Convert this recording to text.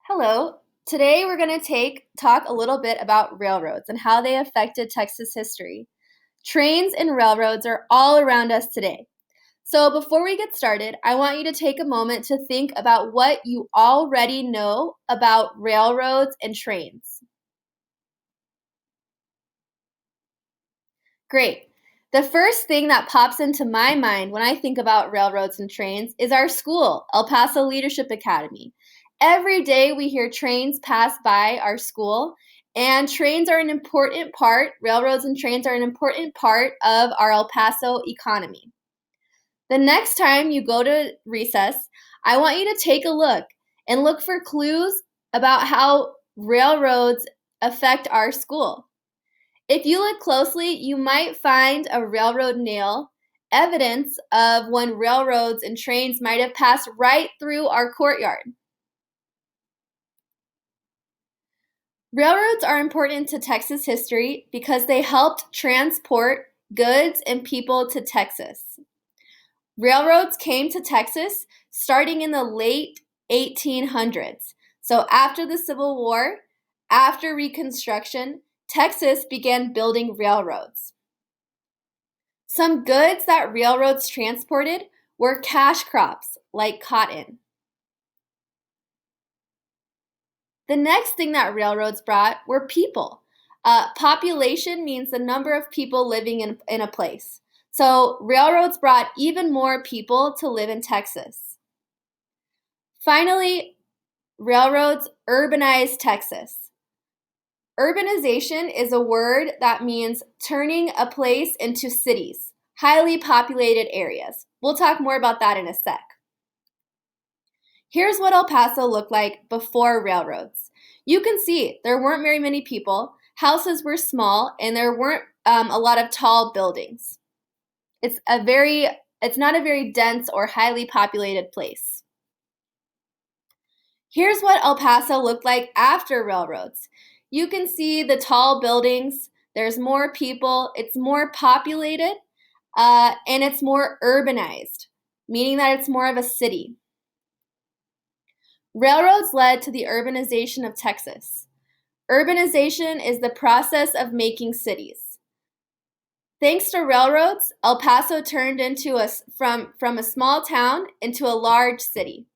Hello. Today we're going to talk a little bit about railroads and how they affected Texas history. Trains and railroads are all around us today. So before we get started, I want you to take a moment to think about what you already know about railroads and trains. Great. The first thing that pops into my mind when I think about railroads and trains is our school, El Paso Leadership Academy. Every day we hear trains pass by our school, and railroads and trains are an important part of our El Paso economy. The next time you go to recess, I want you to take a look and look for clues about how railroads affect our school. If you look closely, you might find a railroad nail, evidence of when railroads and trains might have passed right through our courtyard. Railroads are important to Texas history because they helped transport goods and people to Texas. Railroads came to Texas starting in the late 1800s. So after the Civil War, after Reconstruction, Texas began building railroads. Some goods that railroads transported were cash crops like cotton. The next thing that railroads brought were people. Population means the number of people living in a place. So railroads brought even more people to live in Texas. Finally, railroads urbanized Texas. Urbanization is a word that means turning a place into cities, highly populated areas. We'll talk more about that in a sec. Here's what El Paso looked like before railroads. You can see there weren't very many people, houses were small, and there weren't a lot of tall buildings. It's not a very dense or highly populated place. Here's what El Paso looked like after railroads. You can see the tall buildings, there's more people, it's more populated, and it's more urbanized, meaning that it's more of a city. Railroads led to the urbanization of Texas. Urbanization is the process of making cities. Thanks to railroads, El Paso turned from a small town into a large city.